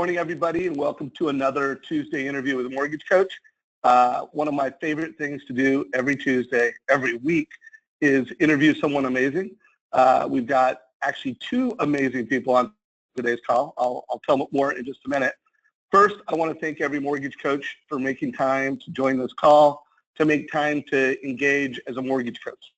Morning, everybody, and welcome to another Tuesday interview with a mortgage coach. One of my favorite things to do every Tuesday, every week, is interview someone amazing. We've got actually two amazing people on today's call. I'll tell more in just a minute. First, I want to thank every mortgage coach for making time to join this call, to make time to engage as a mortgage coach.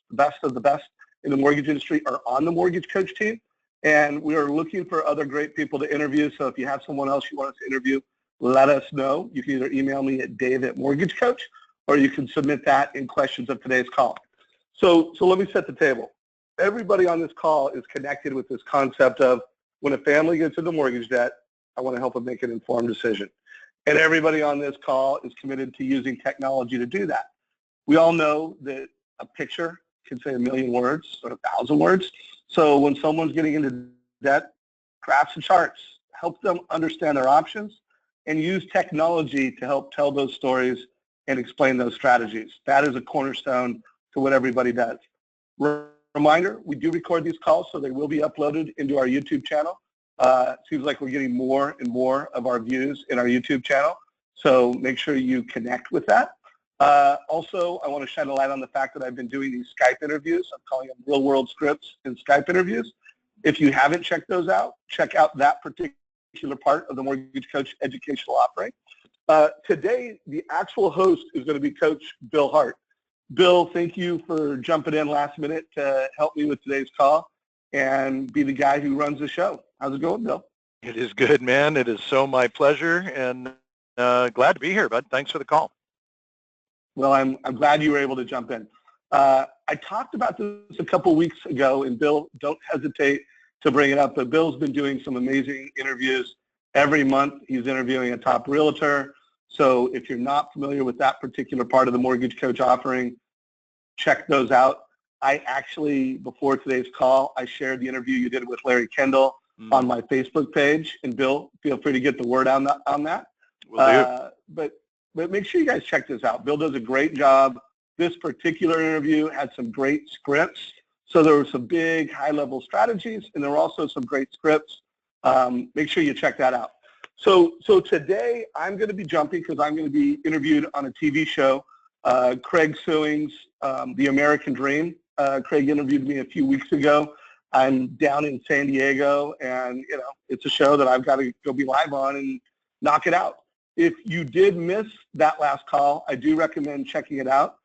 The best of the best in the mortgage industry are on the mortgage coach team. And we are looking for other great people to interview. So if you have someone else you want us to interview, let us know. You can either email me at dave@mortgagecoach, or you can submit that in questions of today's call. So let me set the table. Everybody on this call is connected with this concept of when a family gets into mortgage debt, I want to help them make an informed decision. And everybody on this call is committed to using technology to do that. We all know that a picture can say 1,000,000 words or 1,000 words. So when someone's getting into debt, graphs and charts, help them understand their options, and use technology to help tell those stories and explain those strategies. That is a cornerstone to what everybody does. Reminder, we do record these calls, so they will be uploaded into our YouTube channel. It seems like we're getting more and more of our views in our YouTube channel, so make sure you connect with that. Also, I want to shine a light on the fact that I've been doing these Skype interviews. I'm calling them real-world scripts and Skype interviews. If you haven't checked those out, check out that particular part of the Mortgage Coach educational offering. Today, the actual host is going to be Coach Bill Hart. Bill, thank you for jumping in last minute to help me with today's call and be the guy who runs the show. How's it going, Bill? It is good, man. It is so my pleasure, and glad to be here, bud. Thanks for the call. Well, I'm glad you were able to jump in. I talked about this a couple weeks ago, and Bill, don't hesitate to bring it up, but Bill's been doing some amazing interviews. Every month he's interviewing a top realtor. So if you're not familiar with that particular part of the Mortgage Coach offering, check those out. I actually, before today's call, I shared the interview you did with Larry Kendall on my Facebook page. And Bill, feel free to get the word on that. Will do. But make sure you guys check this out. Bill does a great job. This particular interview had some great scripts. So there were some big high-level strategies, and there were also some great scripts. Make sure you check that out. So today I'm going to be jumping because I'm going to be interviewed on a TV show, Craig Sewing's The American Dream. Craig interviewed me a few weeks ago. I'm down in San Diego, and it's a show that I've got to go be live on and knock it out. If you did miss that last call, I do recommend checking it out.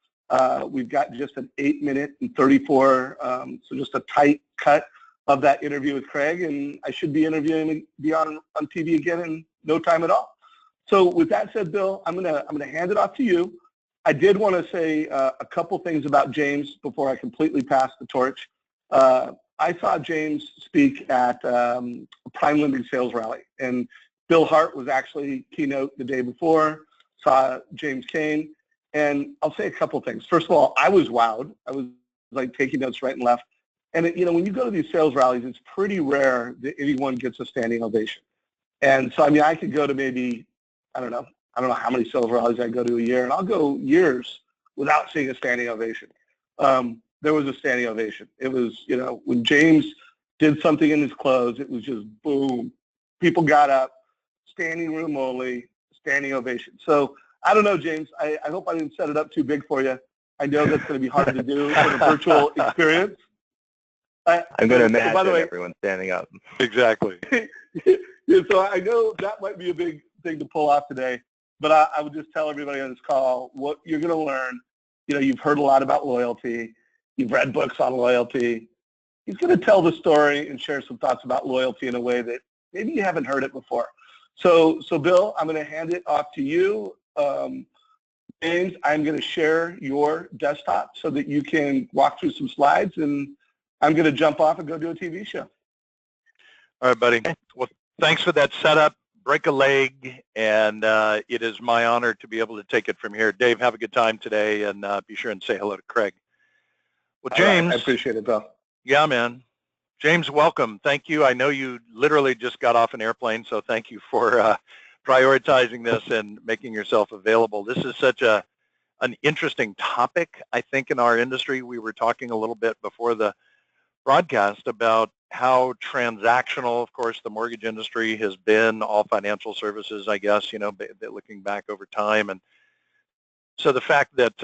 We've got just an 8-minute and 34, so just a tight cut of that interview with Craig, and I should be interviewing on TV again in no time at all. So with that said, Bill, I'm gonna hand it off to you. I did want to say a couple things about James before I completely pass the torch. I saw James speak at a Prime Lending Sales Rally, and Bill Hart was actually keynote the day before, saw James Kane, and I'll say a couple things. First of all, I was wowed. I was like taking notes right and left. And when you go to these sales rallies, it's pretty rare that anyone gets a standing ovation. And so, I could go to maybe, I don't know how many sales rallies I go to a year, and I'll go years without seeing a standing ovation. There was a standing ovation. It was, when James did something in his close, it was just boom. People got up. Standing room only, standing ovation. So I don't know, James. I hope I didn't set it up too big for you. I know that's going to be hard to do in a virtual experience. I'm going to imagine everyone standing up. Exactly. Yeah, so I know that might be a big thing to pull off today, but I would just tell everybody on this call what you're going to learn. You've heard a lot about loyalty. You've read books on loyalty. He's going to tell the story and share some thoughts about loyalty in a way that maybe you haven't heard it before. So Bill, I'm going to hand it off to you. James, I'm going to share your desktop so that you can walk through some slides, and I'm going to jump off and go do a TV show. All right, buddy. Well, thanks for that setup. Break a leg, and it is my honor to be able to take it from here. Dave, have a good time today, and be sure and say hello to Craig. Well, James. I appreciate it, Bill. Yeah, man. James, welcome. Thank you. I know you literally just got off an airplane, so thank you for prioritizing this and making yourself available. This is such an interesting topic, I think, in our industry. We were talking a little bit before the broadcast about how transactional, of course, the mortgage industry has been, all financial services, I guess, looking back over time. And so the fact that,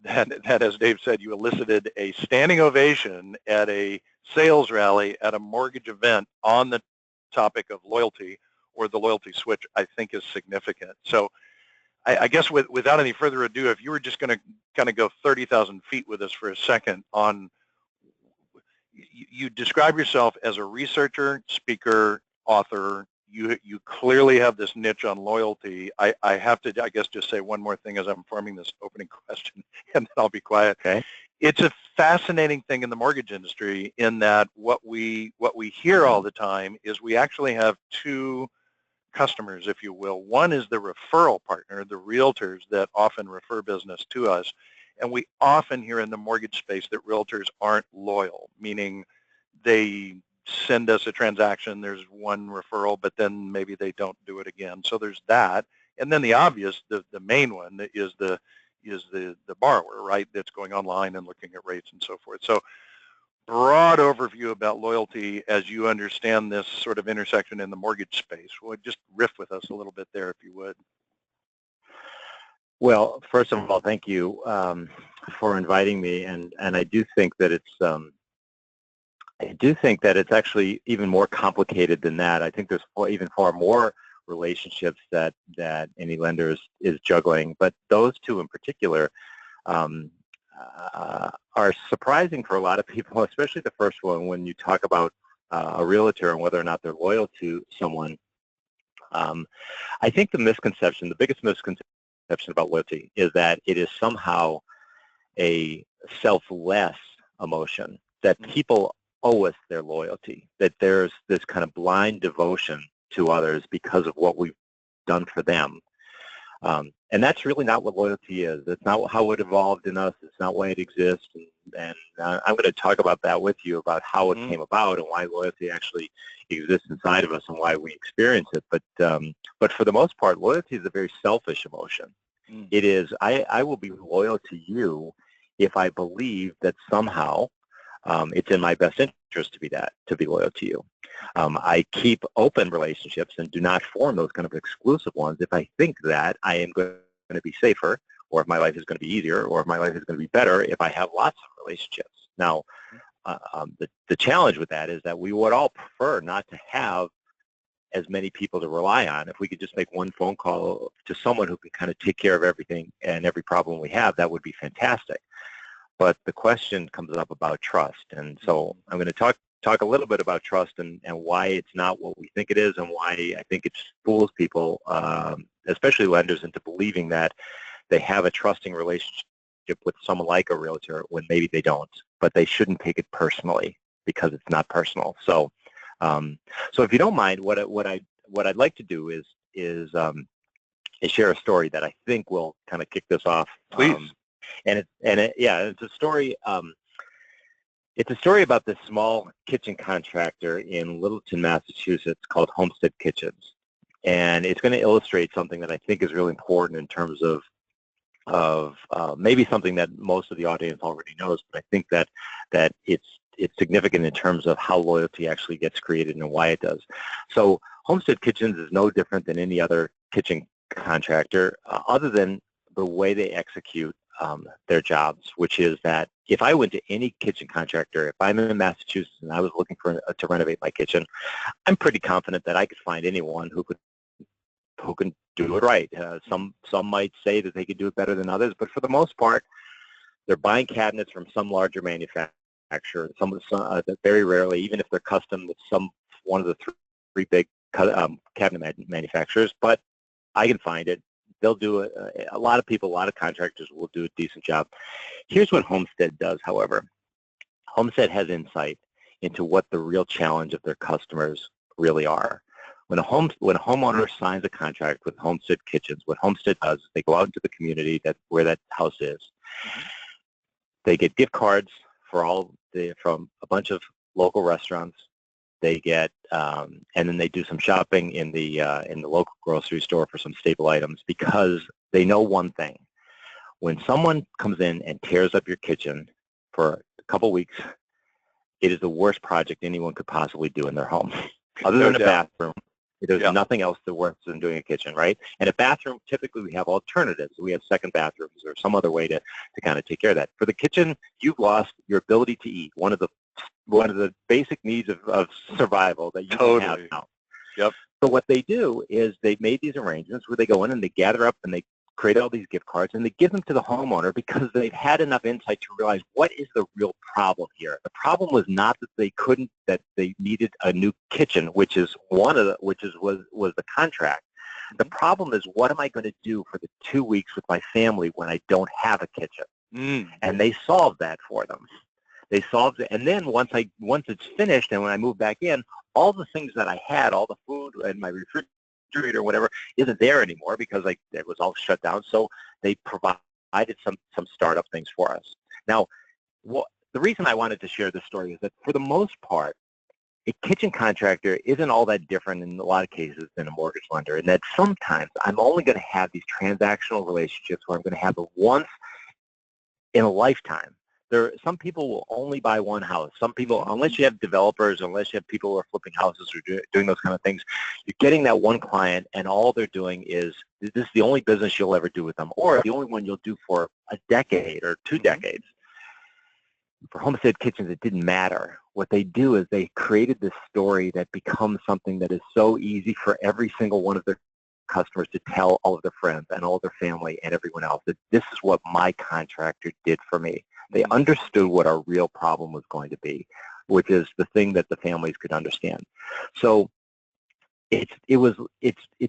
that, as Dave said, you elicited a standing ovation at a sales rally at a mortgage event on the topic of loyalty or the loyalty switch, I think is significant. So I guess without any further ado, if you were just going to kind of go 30,000 feet with us for a second on, you describe yourself as a researcher, speaker, author. You clearly have this niche on loyalty. I have to, I guess, just say one more thing as I'm forming this opening question, and then I'll be quiet. Okay. It's a fascinating thing in the mortgage industry in that what we hear all the time is we actually have two customers, if you will. One is the referral partner, the realtors that often refer business to us. And we often hear in the mortgage space that realtors aren't loyal, meaning they send us a transaction, there's one referral, but then maybe they don't do it again. So there's that. And then the obvious, the main one is the borrower, right, that's going online and looking at rates and so forth. So broad overview about loyalty as you understand this sort of intersection in the mortgage space. Well, just riff with us a little bit there, if you would. Well, first of all, thank you for inviting me, and I do think that it's actually even more complicated than that. I think there's even far more relationships that any lender is juggling, but those two in particular are surprising for a lot of people, especially the first one when you talk about a realtor and whether or not they're loyal to someone. I think the biggest misconception about loyalty is that it is somehow a selfless emotion, that people owe us their loyalty, that there's this kind of blind devotion to others because of what we've done for them. And that's really not what loyalty is. It's not how it evolved in us. It's not why it exists. And I'm going to talk about that with you, about how it came about and why loyalty actually exists inside of us and why we experience it. But for the most part, loyalty is a very selfish emotion. It is, I will be loyal to you if I believe that somehow it's in my best interest to be loyal to you. I keep open relationships and do not form those kind of exclusive ones if I think that I am going to be safer, or if my life is going to be easier, or if my life is going to be better if I have lots of relationships. Now, the challenge with that is that we would all prefer not to have as many people to rely on. If we could just make one phone call to someone who can kind of take care of everything and every problem we have, that would be fantastic. But the question comes up about trust, and so I'm going to talk a little bit about trust and why it's not what we think it is, and why I think it fools people, especially lenders, into believing that they have a trusting relationship with someone like a realtor when maybe they don't. But they shouldn't take it personally because it's not personal. So, so if you don't mind, what I'd like to do is share a story that I think will kind of kick this off. Please. It's a story. It's a story about this small kitchen contractor in Littleton, Massachusetts, called Homestead Kitchens, and it's going to illustrate something that I think is really important in terms of maybe something that most of the audience already knows, but I think that it's significant in terms of how loyalty actually gets created and why it does. So Homestead Kitchens is no different than any other kitchen contractor, other than the way they execute their jobs, which is that if I went to any kitchen contractor, if I'm in Massachusetts and I was looking to renovate my kitchen, I'm pretty confident that I could find anyone who can do it right. Some might say that they could do it better than others, but for the most part, they're buying cabinets from some larger manufacturer. Very rarely, even if they're custom, with one of the three big cabinet manufacturers. But I can find it. They'll do it. A lot of people, a lot of contractors will do a decent job. Here's what Homestead does, however. Homestead has insight into what the real challenge of their customers really are. When a homeowner signs a contract with Homestead Kitchens, what Homestead does is they go out into the community where that house is. They get gift cards from a bunch of local restaurants. They get, and then they do some shopping in the local grocery store for some staple items, because they know one thing: when someone comes in and tears up your kitchen for a couple weeks, it is the worst project anyone could possibly do in their home. Other No than a doubt. bathroom, there's Yeah. nothing else that works than doing a kitchen, right? And a bathroom, typically we have alternatives. We have second bathrooms or some other way to kind of take care of that. For the kitchen, you've lost your ability to eat, one of the basic needs of survival that you can have Totally. now. Yep. So what they do is they made these arrangements where they go in and they gather up and they create all these gift cards and they give them to the homeowner because they've had enough insight to realize what is the real problem here. The problem was not that they needed a new kitchen, which was the contract. The problem is, what am I going to do for the 2 weeks with my family when I don't have a kitchen? And they solved that for them. They solved it, and then once it's finished, and when I move back in, all the things that I had, all the food and my refrigerator or whatever, isn't there anymore because it was all shut down. So they provided some startup things for us. Now, the reason I wanted to share this story is that for the most part, a kitchen contractor isn't all that different in a lot of cases than a mortgage lender, and that sometimes I'm only going to have these transactional relationships where I'm going to have them once in a lifetime. Some people will only buy one house. Some people, unless you have developers, unless you have people who are flipping houses or doing those kind of things, you're getting that one client and all they're doing is, this is the only business you'll ever do with them, or the only one you'll do for a decade or 2 decades. For Homestead Kitchens, it didn't matter. What they do is they created this story that becomes something that is so easy for every single one of their customers to tell all of their friends and all of their family and everyone else that this is what my contractor did for me. They understood what our real problem was going to be, which is the thing that the families could understand. So it's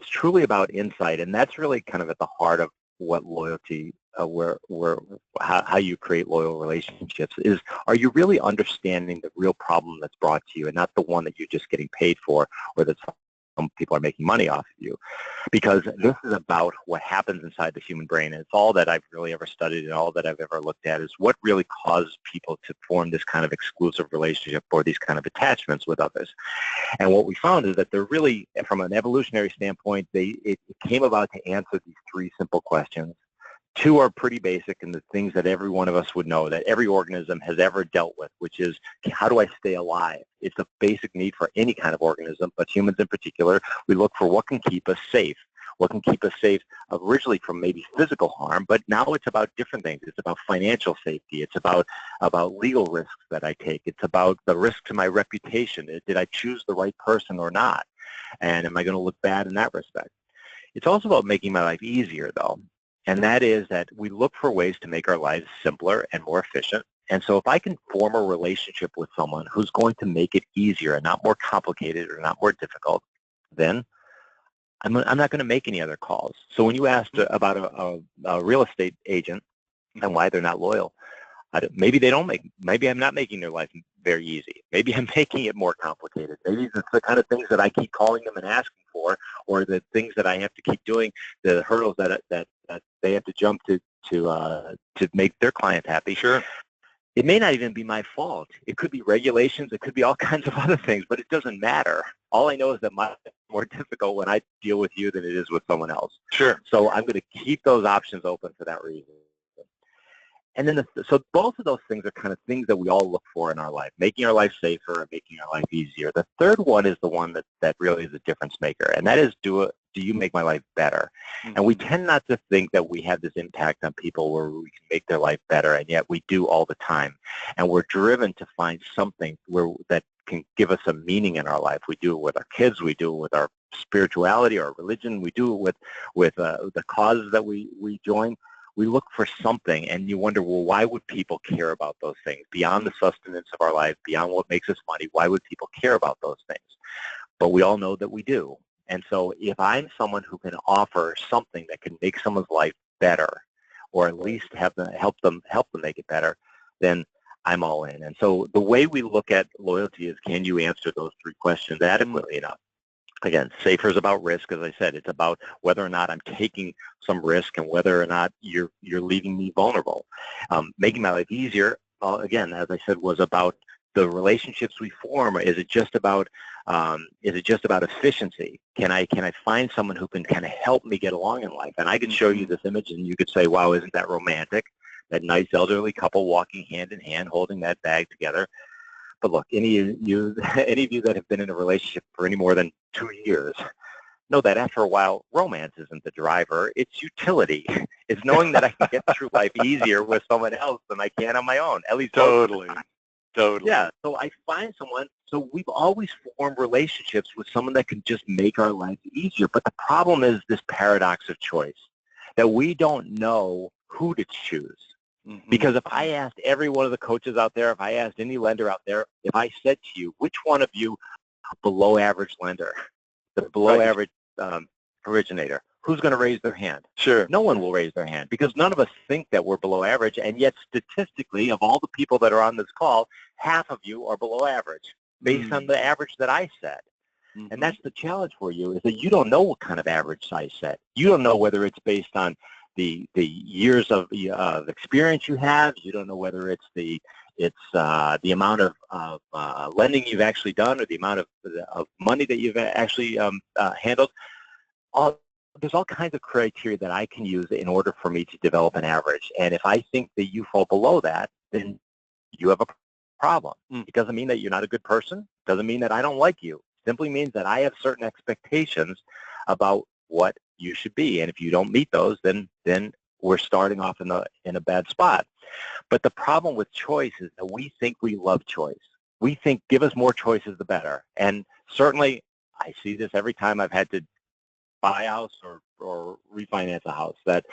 truly about insight, and that's really kind of at the heart of what loyalty, how you create loyal relationships is, are you really understanding the real problem that's brought to you and not the one that you're just getting paid for or that some people are making money off of you? Because this is about what happens inside the human brain, and it's all that I've really ever studied and all that I've ever looked at is what really causes people to form this kind of exclusive relationship or these kind of attachments with others. And what we found is that they're really, from an evolutionary standpoint, it came about to answer these 3 simple questions. 2 are pretty basic and the things that every one of us would know, that every organism has ever dealt with, which is, how do I stay alive? It's a basic need for any kind of organism, but humans in particular, we look for what can keep us safe. What can keep us safe originally from maybe physical harm, but now it's about different things. It's about financial safety. It's about legal risks that I take. It's about the risk to my reputation. Did I choose the right person or not? And am I going to look bad in that respect? It's also about making my life easier, though. And that is that we look for ways to make our lives simpler and more efficient. And so if I can form a relationship with someone who's going to make it easier and not more complicated or not more difficult, then I'm not going to make any other calls. So when you asked about a real estate agent and why they're not loyal, maybe I'm not making their life very easy. Maybe I'm making it more complicated. Maybe it's the kind of things that I keep calling them and asking for, or the things that I have to keep doing, the hurdles that they have to jump to make their clients happy. Sure. It may not even be my fault. It could be regulations. It could be all kinds of other things, but it doesn't matter. All I know is that it's more difficult when I deal with you than it is with someone else. Sure. So I'm going to keep those options open for that reason. And then, so both of those things are kind of things that we all look for in our life, making our life safer and making our life easier. The third one is the one that really is a difference maker, and that is, do you make my life better? Mm-hmm. And we tend not to think that we have this impact on people where we can make their life better, and yet we do all the time. And we're driven to find something that can give us a meaning in our life. We do it with our kids. We do it with our spirituality, our religion. We do it with the causes that we join. We look for something, and you wonder, well, why would people care about those things? Beyond the sustenance of our life, beyond what makes us money, why would people care about those things? But we all know that we do. And so if I'm someone who can offer something that can make someone's life better, or at least help them make it better, then I'm all in. And so the way we look at loyalty is, can you answer those 3 questions adequately enough? Again, safer is about risk, as I said. It's about whether or not I'm taking some risk and whether or not you're leaving me vulnerable. Making my life easier, again, as I said, was about the relationships we form. Is it just about efficiency? Can I find someone who can kind of help me get along in life? And I could show you this image, and you could say, "Wow, isn't that romantic?" That nice elderly couple walking hand in hand, holding that bag together. But look, any of you that have been in a relationship for any more than 2 years know that after a while, romance isn't the driver. It's utility. It's knowing that I can get through life easier with someone else than I can on my own. At least Totally. Yeah, so I find someone, so we've always formed relationships with someone that can just make our lives easier. But the problem is this paradox of choice, that we don't know who to choose. Mm-hmm. Because if I asked every one of the coaches out there, if I asked any lender out there, if I said to you, which one of you a below average lender, the below average originator, who's going to raise their hand? Sure. No one will raise their hand because none of us think that we're below average, and yet statistically, of all the people that are on this call, half of you are below average based on the average that I set. Mm-hmm. And that's the challenge for you, is that you don't know what kind of average I set. You don't know whether it's based on the years of experience you have. You don't know whether it's the amount of lending you've actually done, or the amount of money that you've actually handled. There's all kinds of criteria that I can use in order for me to develop an average. And if I think that you fall below that, then you have a problem. It doesn't mean that you're not a good person. It doesn't mean that I don't like you. It simply means that I have certain expectations about what you should be. And if you don't meet those, then we're starting off in a bad spot. But the problem with choice is that we think we love choice. We think give us more choices, the better. And certainly I see this every time I've had to buy a house or refinance a house, that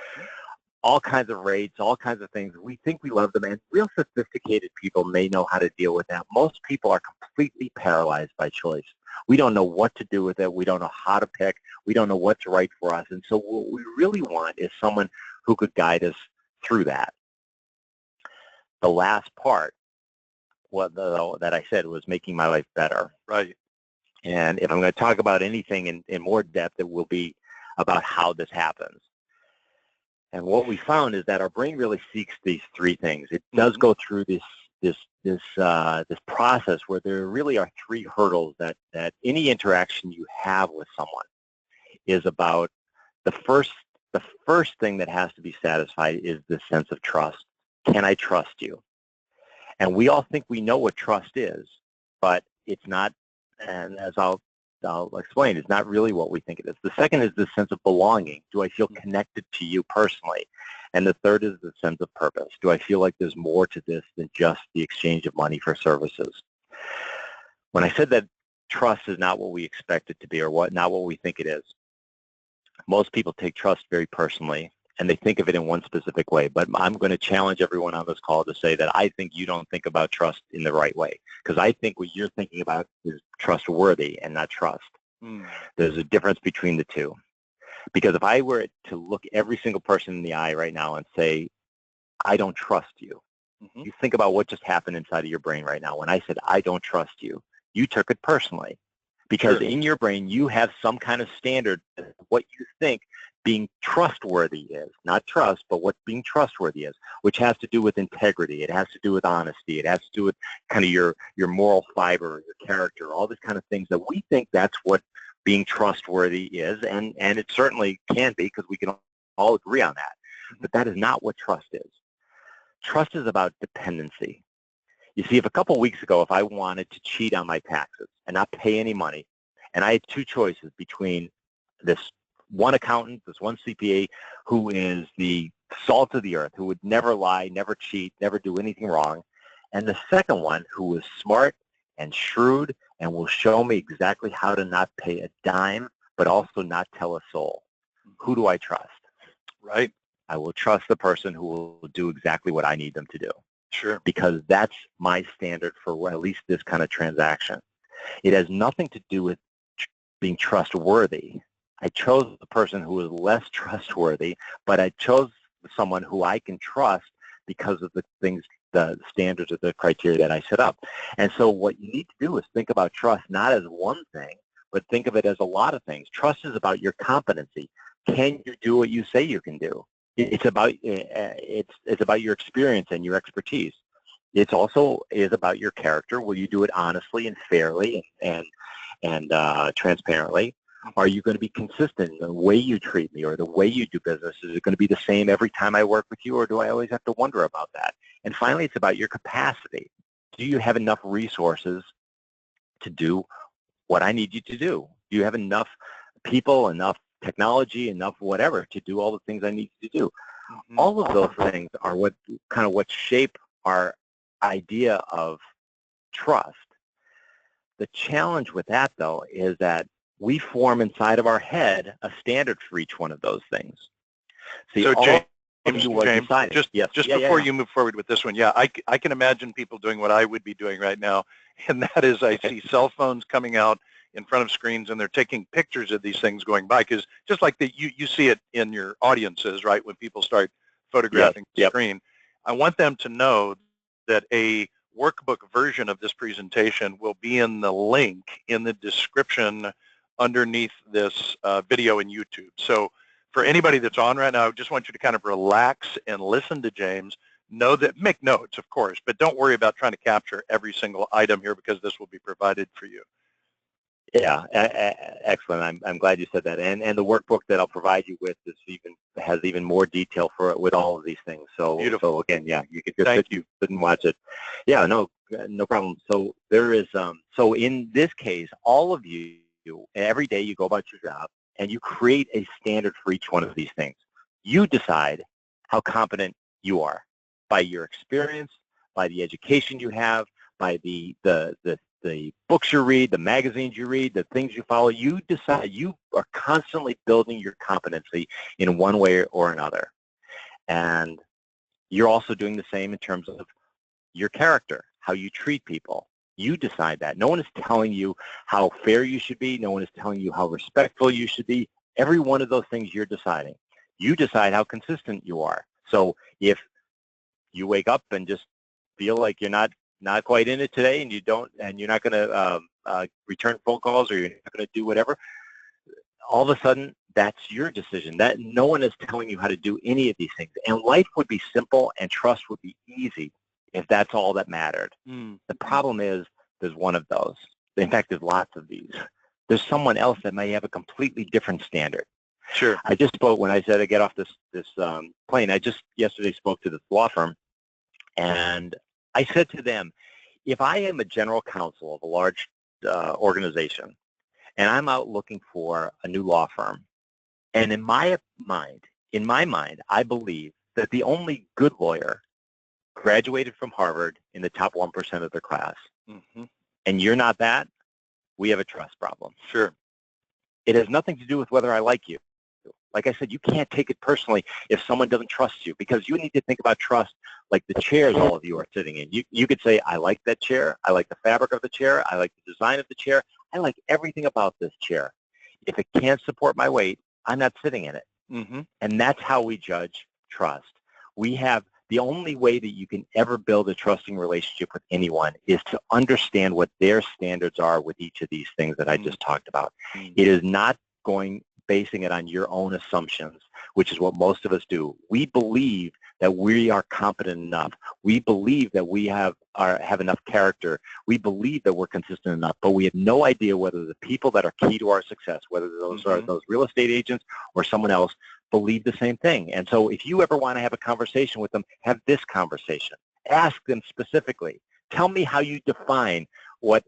all kinds of rates, all kinds of things, we think we love them, and real sophisticated people may know how to deal with that. Most people are completely paralyzed by choice. We don't know what to do with it. We don't know how to pick. We don't know what to write for us. And so what we really want is someone who could guide us through that. The last part that I said was making my life better. Right. And if I'm going to talk about anything in more depth, it will be about how this happens. And what we found is that our brain really seeks these three things. It does go through this process where there really are three hurdles that any interaction you have with someone is about. The first thing that has to be satisfied is the sense of trust. Can I trust you? And we all think we know what trust is, but it's not. And as I'll explain, it's not really what we think it is. The second is the sense of belonging. Do I feel connected to you personally? And the third is the sense of purpose. Do I feel like there's more to this than just the exchange of money for services? When I said that trust is not what we expect it to be, or not what we think it is, most people take trust very personally, and they think of it in one specific way. But I'm going to challenge everyone on this call to say that I think you don't think about trust in the right way, because I think what you're thinking about is trustworthy and not trust. There's a difference between the two. Because if I were to look every single person in the eye right now and say, I don't trust you, you think about what just happened inside of your brain right now. When I said, I don't trust you, you took it personally. Because in your brain, you have some kind of standard of what you think being trustworthy is. Not trust, but what being trustworthy is, which has to do with integrity. It has to do with honesty. It has to do with kind of your moral fiber, your character, all these kind of things that we think that's what being trustworthy is. And it certainly can be, because we can all agree on that. But that is not what trust is. Trust is about dependency. You see, if a couple weeks ago, if I wanted to cheat on my taxes and not pay any money, and I had two choices between this one accountant, this one CPA, who is the salt of the earth, who would never lie, never cheat, never do anything wrong, and the second one, who is smart and shrewd and will show me exactly how to not pay a dime, but also not tell a soul. Who do I trust? Right. I will trust the person who will do exactly what I need them to do. Sure. Because that's my standard for at least this kind of transaction. It has nothing to do with being trustworthy. I chose the person who is less trustworthy, but I chose someone who I can trust because of the things, the standards or the criteria that I set up. And so what you need to do is think about trust not as one thing, but think of it as a lot of things. Trust is about your competency. Can you do what you say you can do? It's about your experience and your expertise. It also is about your character. Will you do it honestly and fairly and transparently? Are you going to be consistent in the way you treat me or the way you do business? Is it going to be the same every time I work with you, or do I always have to wonder about that? And finally, it's about your capacity. do you have enough resources to do what I need you to do? Do you have enough people, enough technology, enough whatever to do all the things I need you to do? Mm-hmm. All of those things are what shape our idea of trust. The challenge with that, though, is that we form inside of our head a standard for each one of those things. See, so James, just yes. before you move forward with this one, I can imagine people doing what I would be doing right now, and that is I see cell phones coming out in front of screens, and they're taking pictures of these things going by, because just like you see it in your audiences, right, when people start photographing the screen. I want them to know that a workbook version of this presentation will be in the link in the description underneath this video in YouTube. So for anybody that's on right now, I just want you to kind of relax and listen to James. Know that, make notes, of course, but don't worry about trying to capture every single item here, because this will be provided for you. Yeah, excellent. I'm glad you said that. And the workbook that I'll provide you with has even more detail for it with all of these things. So beautiful. So again, yeah, you could just sit and watch it. Yeah, no problem. So there is so in this case, all of you every day you go about your job and you create a standard for each one of these things. You decide how competent you are by your experience, by the education you have, by the books you read, the magazines you read, the things you follow. You decide. You are constantly building your competency in one way or another. And you're also doing the same in terms of your character, how you treat people. You decide that. No one is telling you how fair you should be. No one is telling you how respectful you should be. Every one of those things you're deciding. You decide how consistent you are. So if you wake up and just feel like you're not quite in it today, and you're not going to return phone calls, or you're not going to do whatever, all of a sudden that's your decision. That no one is telling you how to do any of these things. And life would be simple and trust would be easy if that's all that mattered. The problem is there's one of those. In fact, there's lots of these. There's someone else that may have a completely different standard. Sure. I just spoke, when I said I get off this plane, I just yesterday spoke to this law firm, and I said to them, if I am a general counsel of a large organization and I'm out looking for a new law firm, and in my mind, I believe that the only good lawyer graduated from Harvard in the top 1% of their class, and you're not that, we have a trust problem. Sure. It has nothing to do with whether I like you. Like I said, you can't take it personally if someone doesn't trust you, because you need to think about trust like the chairs all of you are sitting in. You could say, I like that chair. I like the fabric of the chair. I like the design of the chair. I like everything about this chair. If it can't support my weight, I'm not sitting in it. And that's how we judge trust. The only way that you can ever build a trusting relationship with anyone is to understand what their standards are with each of these things that I just talked about. It is not basing it on your own assumptions, which is what most of us do. We believe that we are competent enough. We believe that we have enough character. We believe that we're consistent enough, but we have no idea whether the people that are key to our success, whether those are those real estate agents or someone else, believe the same thing. And so if you ever want to have a conversation with them, have this conversation. Ask them specifically. Tell me how you define what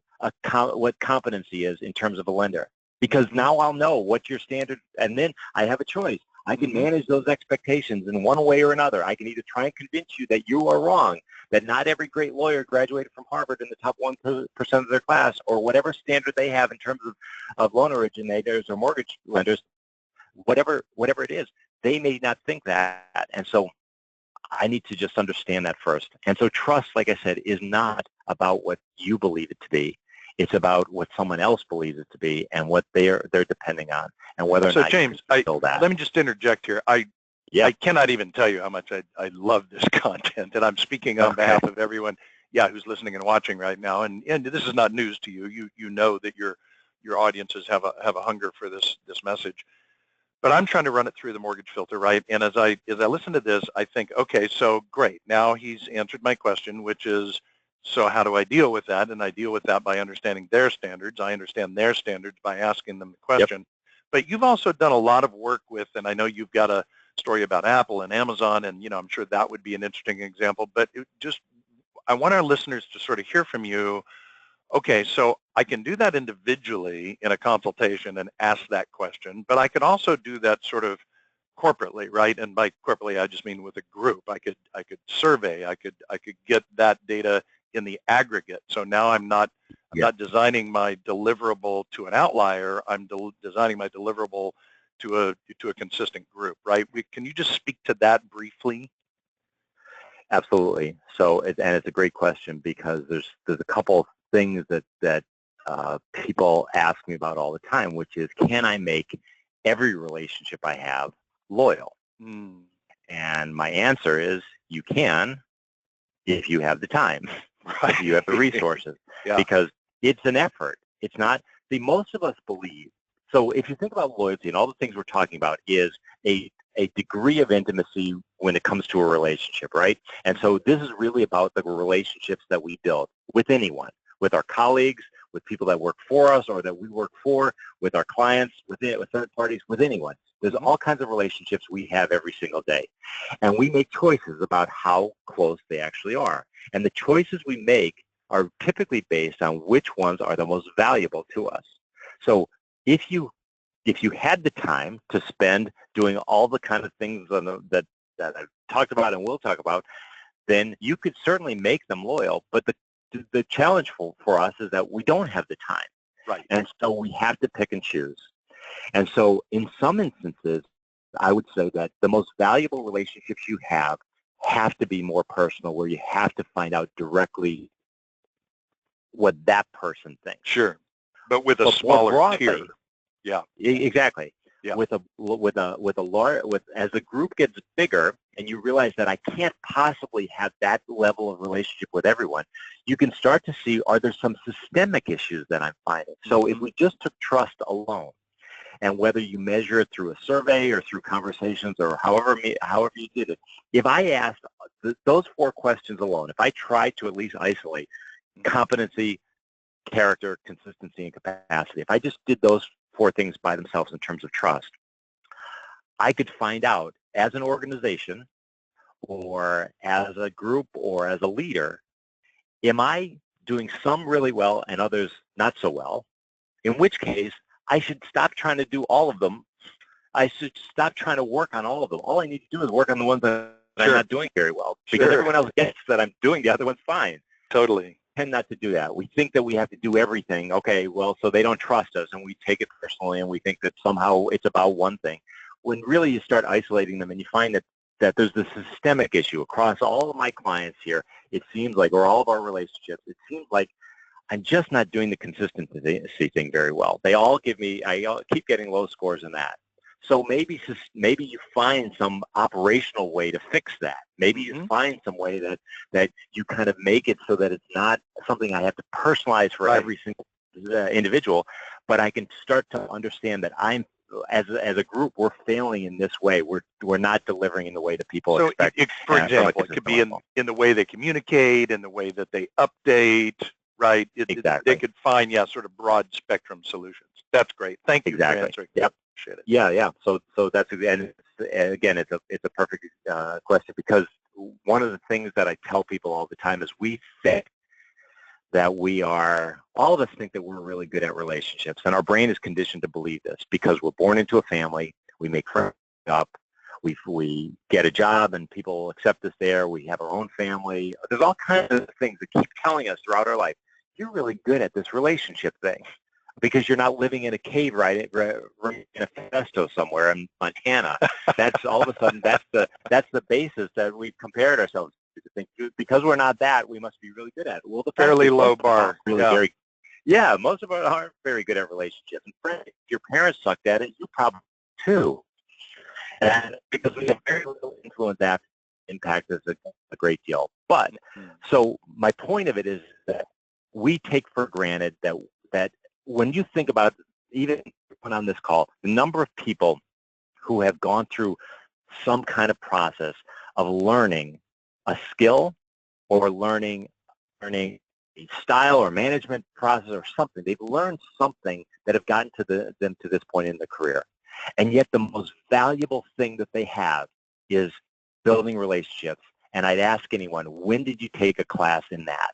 competency is in terms of a lender. Because now I'll know what your standard, and then I have a choice. I can manage those expectations in one way or another. I can either try and convince you that you are wrong, that not every great lawyer graduated from Harvard in the top 1% of their class, or whatever standard they have in terms of loan originators or mortgage lenders, whatever it is, they may not think that. And so I need to just understand that first. And so trust, like I said, is not about what you believe it to be. It's about what someone else believes it to be and what they're depending on, and whether or not James, you can feel that. Let me just interject here. I cannot even tell you how much I love this content, and I'm speaking on behalf of everyone, who's listening and watching right now. And this is not news to you. You know that your audiences have a hunger for this message. But I'm trying to run it through the mortgage filter, right? And as I listen to this, I think, okay, so great. Now he's answered my question, which is, so how do I deal with that? And I deal with that by understanding their standards. I understand their standards by asking them the question. But you've also done a lot of work with, and I know you've got a story about Apple and Amazon, and I'm sure that would be an interesting example. But I want our listeners to sort of hear from you. Okay, so I can do that individually in a consultation and ask that question, but I can also do that sort of corporately, right? And by corporately, I just mean with a group. I could survey. I could get that data in the aggregate. So now I'm not designing my deliverable to an outlier. I'm designing my deliverable to a consistent group, right? Can you just speak to that briefly? Absolutely. So, and it's a great question because there's a couple of things that people ask me about all the time, which is, can I make every relationship I have loyal? And my answer is, you can if you have the time, if you have the resources, because it's an effort. It's not, see, most of us believe, so if you think about loyalty and all the things we're talking about is a degree of intimacy when it comes to a relationship, right? And so this is really about the relationships that we build with anyone, with our colleagues, with people that work for us or that we work for, with our clients, with third parties, with anyone. There's all kinds of relationships we have every single day. And we make choices about how close they actually are. And the choices we make are typically based on which ones are the most valuable to us. So if you had the time to spend doing all the kind of things that I've talked about and will talk about, then you could certainly make them loyal. But the challenge for us is that we don't have the time. Right. And so we have to pick and choose. And so in some instances, I would say that the most valuable relationships you have to be more personal, where you have to find out directly what that person thinks. Sure. But with a smaller tier. Yeah. Exactly. Yeah. As the group gets bigger and you realize that I can't possibly have that level of relationship with everyone, you can start to see, are there some systemic issues that I'm finding? So if we just took trust alone, and whether you measure it through a survey or through conversations or however you did it, if I asked those 4 questions alone, if I tried to at least isolate competency, character, consistency, and capacity, if I just did those 4 things by themselves in terms of trust, I could find out as an organization or as a group or as a leader, am I doing some really well and others not so well? In which case, I should stop trying to do all of them. I should stop trying to work on all of them. All I need to do is work on the ones that I'm not doing very well, because everyone else gets that I'm doing the other one's fine. Totally. Tend not to do that. We think that we have to do everything. Okay, well, so they don't trust us, and we take it personally, and we think that somehow it's about one thing. When really you start isolating them, and you find that there's this systemic issue across all of my clients here, it seems like, or all of our relationships, it seems like I'm just not doing the consistency thing very well. I keep getting low scores in that. So maybe you find some operational way to fix that. Maybe you find some way that you kind of make it so that it's not something I have to personalize for every single individual, but I can start to understand that as a group, we're failing in this way. We're not delivering in the way that people expect. For example, it could be in the way they communicate, in the way that they update, right? Exactly. They could find, sort of broad spectrum solutions. That's great. Thank you for answering. Yep. Appreciate it. Yeah. So that's, and again, it's a perfect question, because one of the things that I tell people all the time is we think that all of us think that we're really good at relationships, and our brain is conditioned to believe this because we're born into a family, we make friends up, we get a job and people accept us there, we have our own family. There's all kinds of things that keep telling us throughout our life, you're really good at this relationship thing, because you're not living in a cave right in a festo somewhere in Montana. That's all of a sudden, that's the basis that we've compared ourselves to think, because we're not that, we must be really good at it. Well, the fairly low bar. Most of us aren't very good at relationships. And friends, if your parents sucked at it, you probably too. And because we have very little influence, that impact us a great deal. But so my point of it is that we take for granted that when you think about, even on this call, the number of people who have gone through some kind of process of learning a skill or learning a style or management process or something, they've learned something that have gotten them to this point in their career. And yet the most valuable thing that they have is building relationships and I'd ask anyone, when did you take a class in that?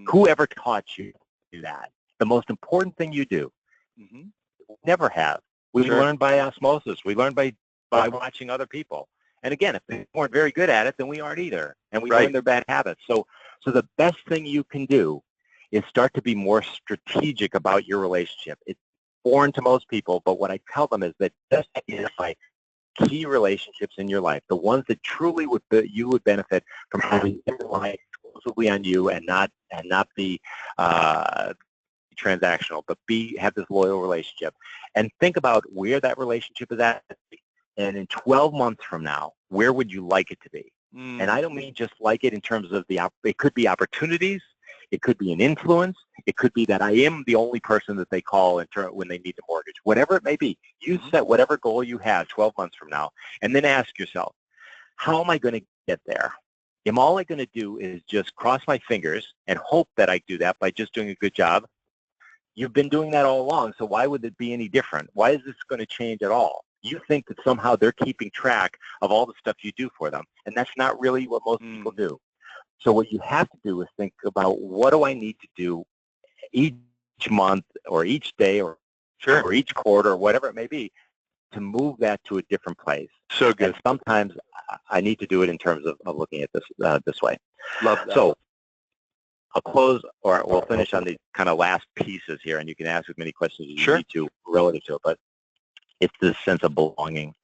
Whoever taught you to do that? The most important thing you do. Never have. We learn by osmosis. We learn by watching other people. And again, if they weren't very good at it, then we aren't either. And we learn their bad habits. So the best thing you can do is start to be more strategic about your relationship. It's foreign to most people, but what I tell them is that just identify key relationships in your life, the ones that truly you would benefit from having them rely exclusively on you and not be transactional, but have this loyal relationship. And think about where that relationship is at. And in 12 months from now, where would you like it to be? And I don't mean just like it in terms of it could be opportunities, it could be an influence, it could be that I am the only person that they call when they need a mortgage. Whatever it may be, you set whatever goal you have 12 months from now, and then ask yourself, how am I going to get there? Am all I'm going to do is just cross my fingers and hope that I do that by just doing a good job? You've been doing that all along, so why would it be any different? Why is this going to change at all? You think that somehow they're keeping track of all the stuff you do for them, and that's not really what most people do. So what you have to do is think about, what do I need to do each month or each day or each quarter or whatever it may be to move that to a different place. So good. And sometimes I need to do it in terms of looking at this way. Love that. So I'll close, or we'll finish on the kind of last pieces here, and you can ask as many questions as you need to relative to it, but it's this sense of belonging.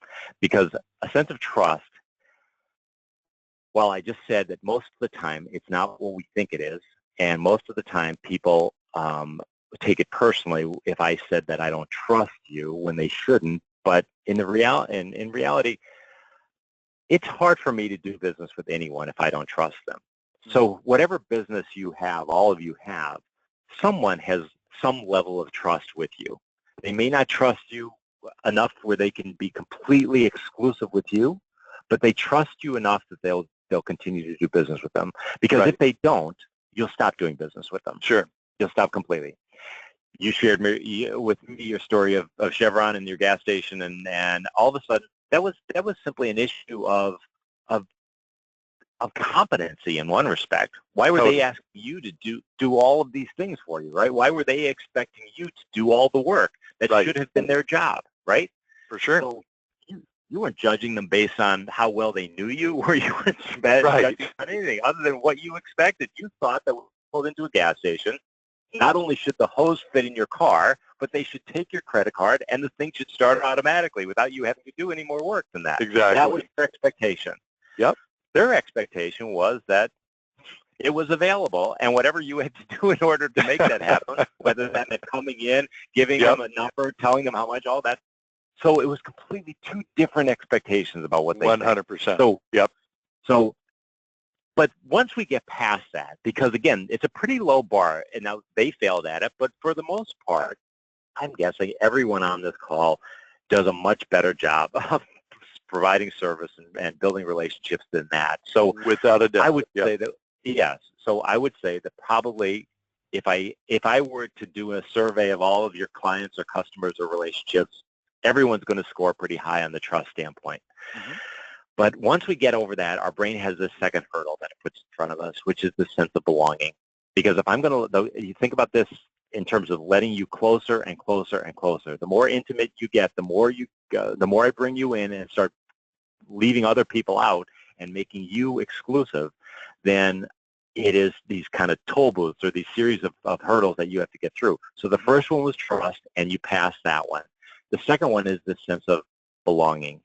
Because a sense of trust, well, I just said that most of the time it's not what we think it is, and most of the time people take it personally if I said that I don't trust you when they shouldn't. But in reality, it's hard for me to do business with anyone if I don't trust them. So whatever business you have, all of you have, someone has some level of trust with you. They may not trust you enough where they can be completely exclusive with you, but they trust you enough that they'll continue to do business with them. Because if they don't, you'll stop doing business with them. You'll stop completely. You shared with me your story of Chevron and your gas station, and all of a sudden that was simply an issue of competency in one respect. Why were they asking you to do all of these things for you, right? Why were they expecting you to do all the work that should have been their job, right? For sure. So you weren't judging them based on how well they knew you, or you weren't judging on anything other than what you expected. You thought that when you pulled into a gas station, not only should the hose fit in your car, but they should take your credit card and the thing should start automatically without you having to do any more work than that. Exactly. That was their expectation. Yep. Their expectation was that it was available, and whatever you had to do in order to make that happen, whether that meant coming in, giving them a number, telling them how much, all that. So it was completely two different expectations about what they 100%. So, but once we get past that, because again, it's a pretty low bar, and now they failed at it, but for the most part, I'm guessing everyone on this call does a much better job of providing service and building relationships than that. So without a doubt, I would say that, yes. So I would say that probably if I were to do a survey of all of your clients or customers or relationships, everyone's going to score pretty high on the trust standpoint. But once we get over that, our brain has this second hurdle that it puts in front of us, which is the sense of belonging. Because if I'm going to, you think about this in terms of letting you closer and closer and closer. The more intimate you get, the more I bring you in and start leaving other people out and making you exclusive, then it is these kind of toll booths or these series of hurdles that you have to get through. So the first one was trust, and you passed that one. The second one is this sense of belonging.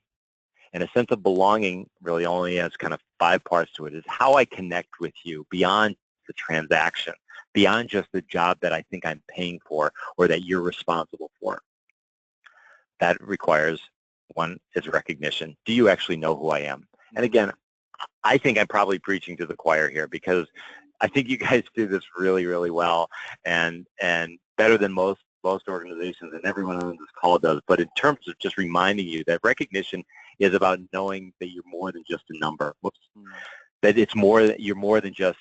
And a sense of belonging really only has kind of 5 parts to it. Is how I connect with you beyond the transaction, beyond just the job that I think I'm paying for or that you're responsible for. That requires, one is recognition. Do you actually know who I am? And again, I think I'm probably preaching to the choir here, because I think you guys do this really, really well and better than most organizations, and everyone on this call does. But in terms of just reminding you that recognition is about knowing that you're more than just a number. That it's more, you're more than just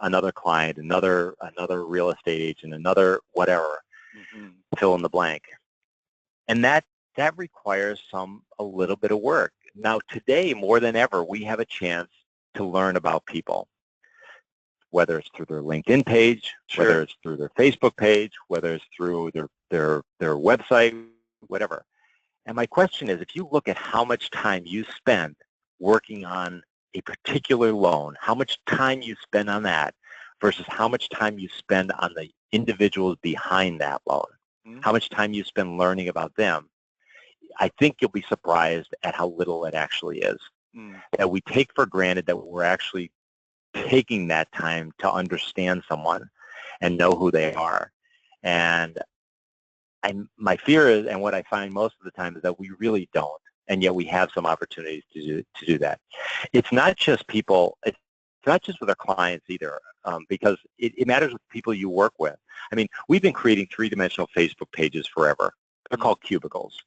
another client, another real estate agent, another whatever, fill in the blank. And that requires a little bit of work. Now today, more than ever, we have a chance to learn about people, whether it's through their LinkedIn page, Sure. whether it's through their Facebook page, whether it's through their website, whatever. And my question is, if you look at how much time you spend working on a particular loan, how much time you spend on that versus how much time you spend on the individuals behind that loan, how much time you spend learning about them, I think you'll be surprised at how little it actually is. That we take for granted that we're actually taking that time to understand someone and know who they are. And my fear is, and what I find most of the time, is that we really don't, and yet we have some opportunities to do that. It's not just people, it's not just with our clients either, because it matters with people you work with. I mean, we've been creating three-dimensional Facebook pages forever. They're called cubicles.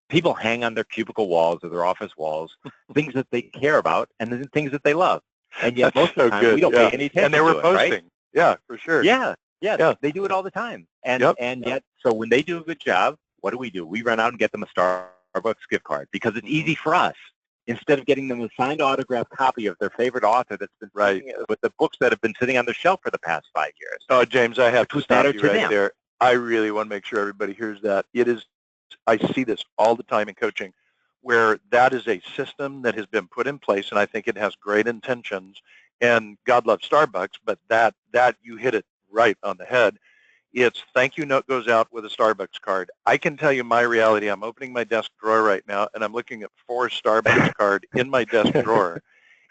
People hang on their cubicle walls or their office walls things that they care about and then things that they love. And yet most of the time we don't pay any attention and they were to posting. Right? Yeah, for sure. Yeah, they do it all the time. And yet, so when they do a good job, what do? We run out and get them a Starbucks gift card because it's easy for us. Instead of getting them a signed autographed copy of their favorite author that's been sitting with the books that have been sitting on their shelf for the past 5 years. Oh, James, I have to stop you right them. there. I really want to make sure everybody hears that. I see this all the time in coaching, where that is a system that has been put in place, and I think it has great intentions. And God loves Starbucks, but that you hit it right on the head. It's thank you note goes out with a Starbucks card. I can tell you my reality. I'm opening my desk drawer right now, and I'm looking at 4 Starbucks cards in my desk drawer.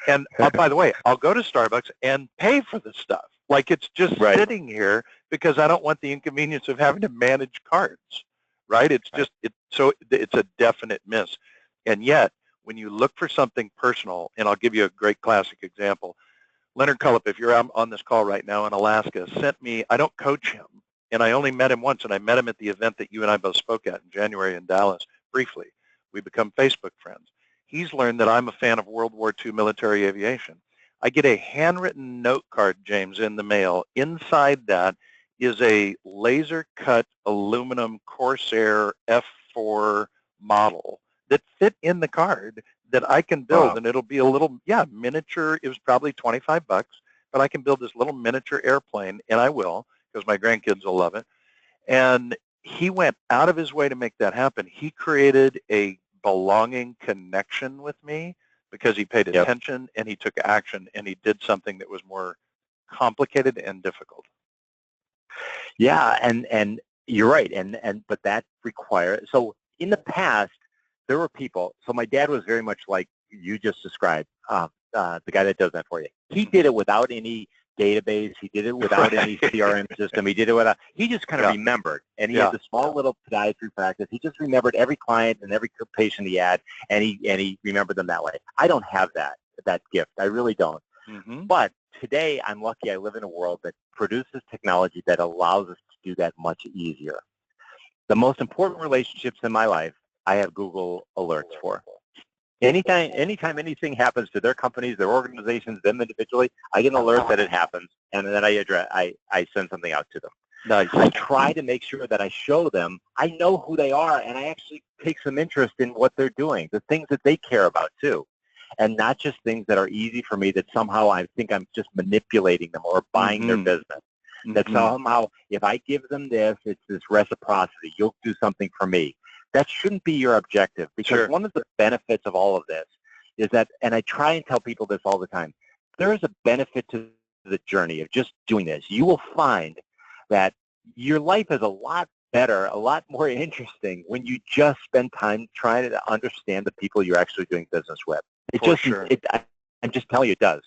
And by the way, I'll go to Starbucks and pay for the stuff. Like it's just sitting here because I don't want the inconvenience of having to manage cards. Right? It's just it's a definite miss. And yet, when you look for something personal, and I'll give you a great classic example. Leonard Cullup, if you're on this call right now in Alaska, sent me, I don't coach him, and I only met him once, and I met him at the event that you and I both spoke at in January in Dallas, briefly. We become Facebook friends. He's learned that I'm a fan of World War II military aviation. I get a handwritten note card, James, in the mail. Inside that is a laser-cut aluminum Corsair F4 model that fit in the card that I can build, and it'll be a little, miniature. It was probably $25, but I can build this little miniature airplane, and I will, because my grandkids will love it. And he went out of his way to make that happen. He created a belonging connection with me because he paid attention and he took action and he did something that was more complicated and difficult. Yeah, and you're right, but that requires, so in the past, there were people, so my dad was very much like you just described, the guy that does that for you. He did it without any database, he did it without any CRM system, he did it without, he just kind of remembered, and he had this small little podiatry practice, he just remembered every client and every patient he had, and he remembered them that way. I don't have that gift, I really don't. But today, I'm lucky I live in a world that produces technology that allows us to do that much easier. The most important relationships in my life, I have Google alerts for. Anytime anything happens to their companies, their organizations, them individually, I get an alert that it happens, and then I send something out to them. Nice. I try to make sure that I show them, I know who they are, and I actually take some interest in what they're doing, the things that they care about too. And not just things that are easy for me that somehow I think I'm just manipulating them or buying their business. That somehow, if I give them this, it's this reciprocity. You'll do something for me. That shouldn't be your objective, because one of the benefits of all of this is that, and I try and tell people this all the time, there is a benefit to the journey of just doing this. You will find that your life is a lot better, a lot more interesting when you just spend time trying to understand the people you're actually doing business with. I'm just telling you, it does.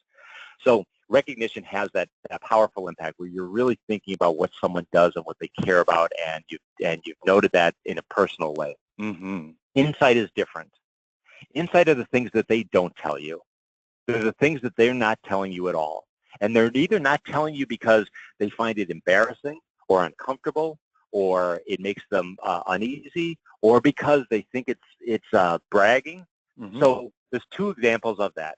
So recognition has that powerful impact where you're really thinking about what someone does and what they care about, and you've noted that in a personal way. Insight is different. Insight are the things that they don't tell you. They're the things that they're not telling you at all. And they're either not telling you because they find it embarrassing or uncomfortable, or it makes them uneasy, or because they think it's bragging. So there's 2 examples of that.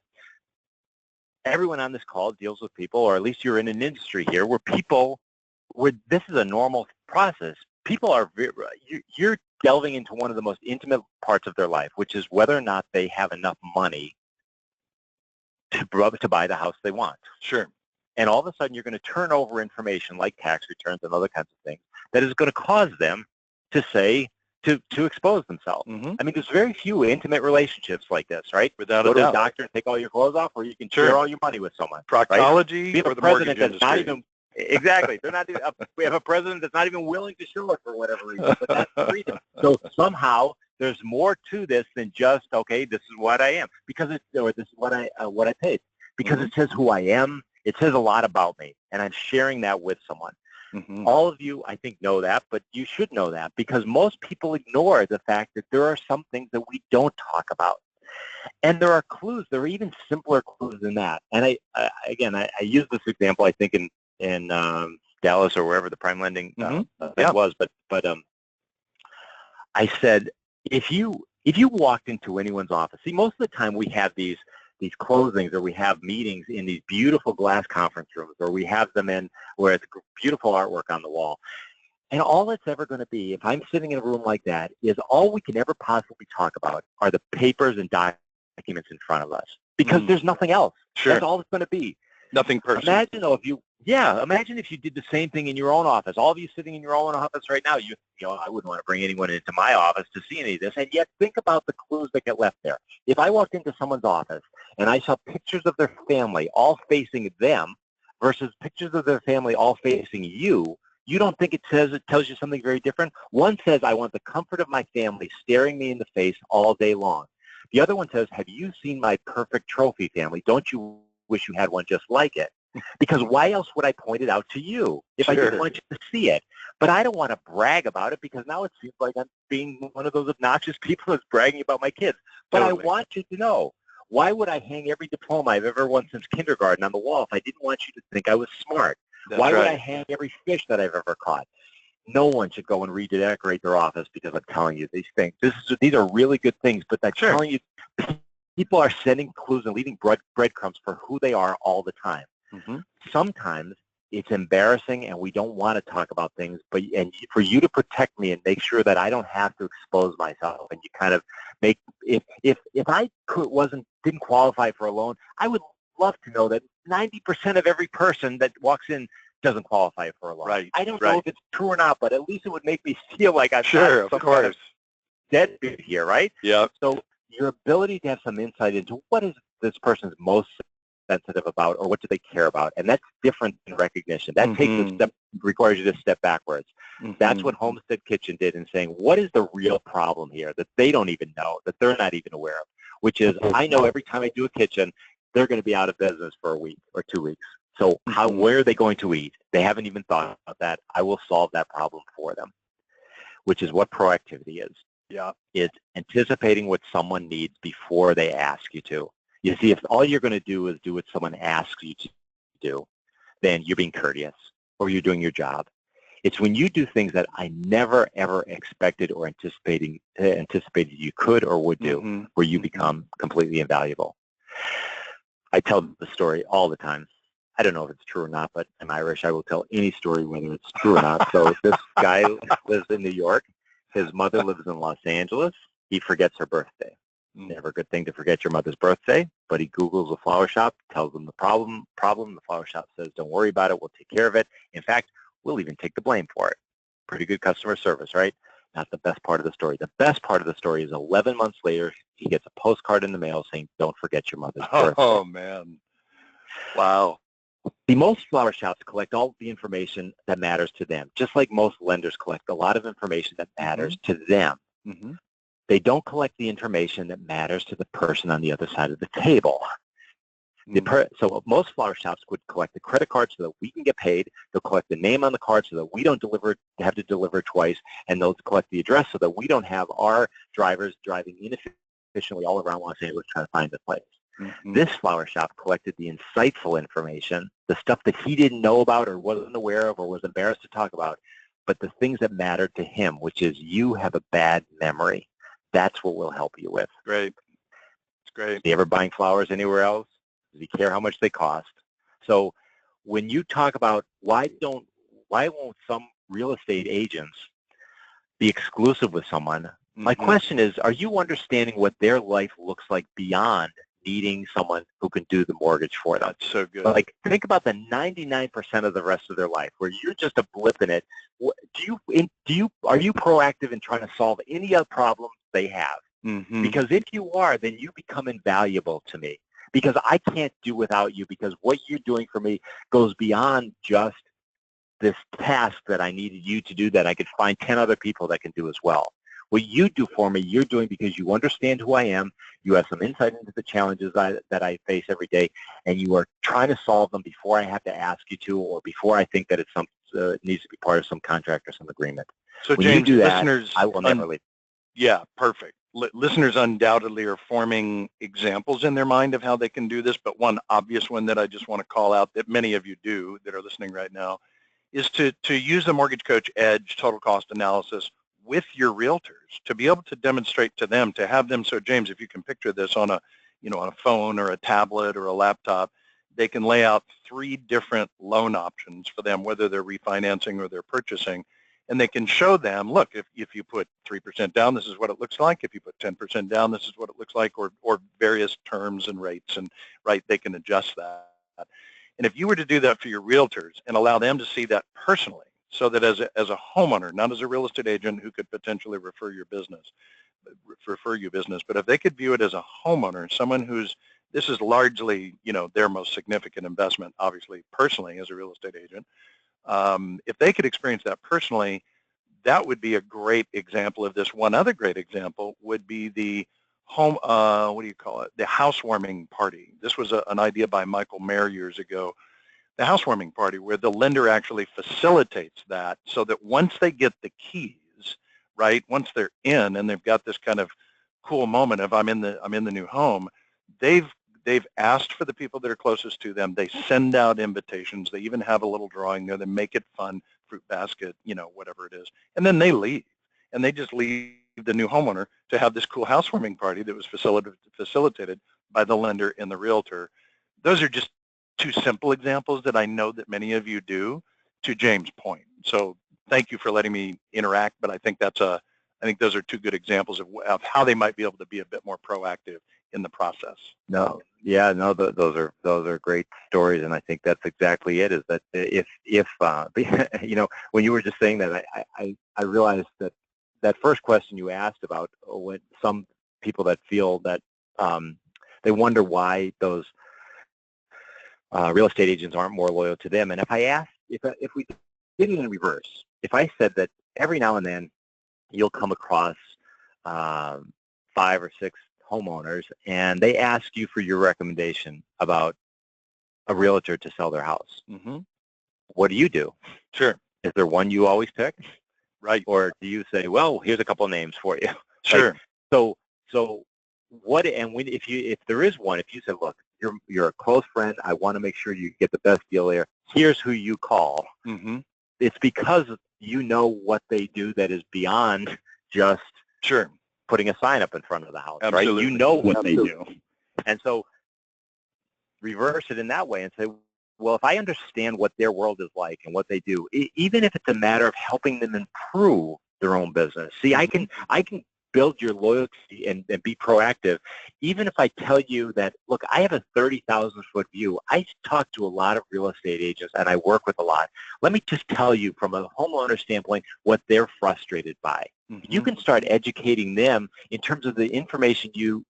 Everyone on this call deals with people, or at least you're in an industry here where this is a normal process. people are, you're delving into one of the most intimate parts of their life, which is whether or not they have enough money to buy the house they want. Sure. And all of a sudden, you're going to turn over information like tax returns and other kinds of things that is going to cause them to say, to expose themselves. Mm-hmm. I mean, there's very few intimate relationships like this, right? Without Go a to doubt. a doctor and take all your clothes off, or you can Sure. share all your money with someone. Proctology right? or the mortgage industry. Not even, exactly. They're not even, we have a president that's not even willing to show it for whatever reason, but that's freedom. So somehow there's more to this than just, okay, this is what I am, because it's, or this is what I paid, because Mm-hmm. it says who I am. It says a lot about me, and I'm sharing that with someone. Mm-hmm. All of you, I think, know that, but you should know that, because most people ignore the fact that there are some things that we don't talk about. And there are clues. There are even simpler clues than that. And I use this example, I think, in Dallas or wherever the prime lending thing was. But I said, if you walked into anyone's office, see, most of the time we have these closings, or we have meetings in these beautiful glass conference rooms, or we have them in where it's beautiful artwork on the wall. And all it's ever going to be, if I'm sitting in a room like that, is all we can ever possibly talk about are the papers and documents in front of us, because there's nothing else. Sure. That's all it's going to be. Nothing personal. Imagine if you did the same thing in your own office. All of you sitting in your own office right now, you know, I wouldn't want to bring anyone into my office to see any of this. And yet, think about the clues that get left there. If I walked into someone's office and I saw pictures of their family all facing them versus pictures of their family all facing you, you don't think it tells you something very different? One says, I want the comfort of my family staring me in the face all day long. The other one says, have you seen my perfect trophy family? Don't you wish you had one just like it? Because why else would I point it out to you if I didn't want you to see it? But I don't want to brag about it, because now it seems like I'm being one of those obnoxious people that's bragging about my kids. But totally. I want you to know, why would I hang every diploma I've ever won since kindergarten on the wall if I didn't want you to think I was smart? That's why right. would I hang every fish that I've ever caught? No one should go and redecorate their office because I'm telling you these things. These are really good things, but I'm telling you, people are sending clues and leaving breadcrumbs for who they are all the time. Mm-hmm. Sometimes it's embarrassing and we don't want to talk about things, and for you to protect me and make sure that I don't have to expose myself, and you kind of make, if I didn't qualify for a loan, I would love to know that 90% of every person that walks in doesn't qualify for a loan. Right. I don't know if it's true or not, but at least it would make me feel like I'm sure, not of course, deadbeat here, right? Yeah. So your ability to have some insight into what is this person's most sensitive about, or what do they care about, and that's different than recognition. That takes a step, requires you to step backwards. That's what Homestead Kitchen did in saying, what is the real problem here that they don't even know, that they're not even aware of, which is, I know every time I do a kitchen, they're going to be out of business for a week or 2 weeks. So where are they going to eat? They haven't even thought about that. I will solve that problem for them, which is what proactivity is. Yeah. It's anticipating what someone needs before they ask you to. You see, if all you're going to do is do what someone asks you to do, then you're being courteous, or you're doing your job. It's when you do things that I never, ever expected or anticipated you could or would do, where you become completely invaluable. I tell the story all the time. I don't know if it's true or not, but I'm Irish. I will tell any story whether it's true or not. So this guy lives in New York. His mother lives in Los Angeles. He forgets her birthday. Never a good thing to forget your mother's birthday, but he Googles a flower shop, tells them the problem. The flower shop says, don't worry about it. We'll take care of it. In fact, we'll even take the blame for it. Pretty good customer service, right? Not the best part of the story. The best part of the story is 11 months later, he gets a postcard in the mail saying, don't forget your mother's birthday. Oh, man. Wow. See, most flower shops collect all the information that matters to them, just like most lenders collect a lot of information that matters to them. They don't collect the information that matters to the person on the other side of the table. So most flower shops would collect the credit card so that we can get paid. They'll collect the name on the card so that we don't have to deliver twice, and they'll collect the address so that we don't have our drivers driving inefficiently all around Los Angeles trying to find the place. This flower shop collected the insightful information, the stuff that he didn't know about or wasn't aware of or was embarrassed to talk about, but the things that mattered to him, which is you have a bad memory. That's what we'll help you with. Great. It's great. Is he ever buying flowers anywhere else? Does he care how much they cost? So when you talk about why won't some real estate agents be exclusive with someone. My question is, are you understanding what their life looks like beyond needing someone who can do the mortgage for them? That's so good. Like, think about the 99% of the rest of their life where you're just a blip in it. Are you proactive in trying to solve any other problems they have? Because if you are, then you become invaluable to me, because I can't do without you, because what you're doing for me goes beyond just this task that I needed you to do that I could find 10 other people that can do as well. What you do for me, you're doing because you understand who I am, you have some insight into the challenges that I face every day, and you are trying to solve them before I have to ask you to, or before I think that it needs to be part of some contract or some agreement. So when James, you do that, listeners, I will never leave. Yeah, perfect. Listeners undoubtedly are forming examples in their mind of how they can do this, but one obvious one that I just want to call out that many of you do that are listening right now is to use the Mortgage Coach Edge total cost analysis with your realtors, to be able to demonstrate to them, to have them. So James, if you can picture this on a phone or a tablet or a laptop, they can lay out 3 different loan options for them, whether they're refinancing or they're purchasing. And they can show them, look, if you put 3% down, this is what it looks like. If you put 10% down, this is what it looks like, or various terms and rates, and right, they can adjust that. And if you were to do that for your realtors and allow them to see that personally, so that as a homeowner, not as a real estate agent who could potentially refer you business, but if they could view it as a homeowner, someone this is largely, their most significant investment, obviously personally as a real estate agent. If they could experience that personally, that would be a great example of this. One other great example would be the the housewarming party. This was an idea by Michael Mayer years ago. The housewarming party, where the lender actually facilitates that, so that once they get the keys, right, once they're in and they've got this kind of cool moment of I'm in the new home, they've asked for the people that are closest to them. They send out invitations. They even have a little drawing there. They make it fun, fruit basket, whatever it is. And then they leave. And they just leave the new homeowner to have this cool housewarming party that was facilitated by the lender and the realtor. Those are just 2 simple examples that I know that many of you do, to James' point. So thank you for letting me interact, but I think those are 2 good examples of how they might be able to be a bit more proactive in the process. Those are great stories, and I think that's exactly it. Is that if when you were just saying that, I realized that first question you asked about when some people that feel that they wonder why those real estate agents aren't more loyal to them, and if we did it in reverse, if I said that every now and then you'll come across 5 or 6 homeowners, and they ask you for your recommendation about a realtor to sell their house. What do you do? Sure. Is there one you always pick? Right. Or do you say, well, here's a couple of names for you? Sure. So what? And if there is one, if you say, look, you're a close friend, I want to make sure you get the best deal there. Here's who you call. It's because you know what they do that is beyond just putting a sign up in front of the house, Absolutely. right? You know what they do. And so reverse it in that way and say, well, if I understand what their world is like and what they do, even if it's a matter of helping them improve their own business. See, I can build your loyalty and be proactive, even if I tell you that, look, I have a 30,000-foot view. I talk to a lot of real estate agents, and I work with a lot. Let me just tell you from a homeowner standpoint what they're frustrated by. You can start educating them in terms of the information you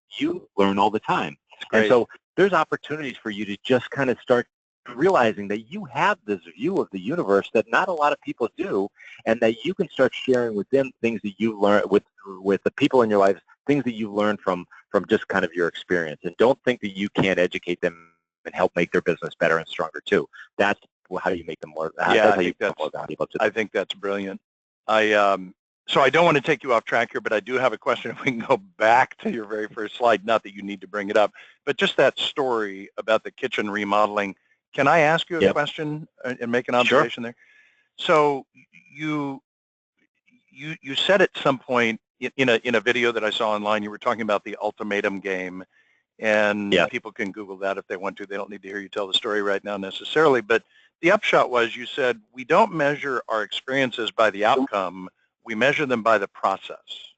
learn all the time. And so there's opportunities for you to just kind of start realizing that you have this view of the universe that not a lot of people do, and that you can start sharing with them things that you learn with the people in your life, things that you learn from just kind of your experience. And don't think that you can't educate them and help make their business better and stronger too. That's how you make them more. Yeah, I think that's brilliant. So I don't want to take you off track here, but I do have a question. If we can go back to your very first slide, not that you need to bring it up, but just that story about the kitchen remodeling. Can I ask you a question and make an observation there? So you said at some point in a video that I saw online, you were talking about the ultimatum game, and people can Google that if they want to. They don't need to hear you tell the story right now necessarily, but the upshot was you said, we don't measure our experiences by the outcome, we measure them by the process,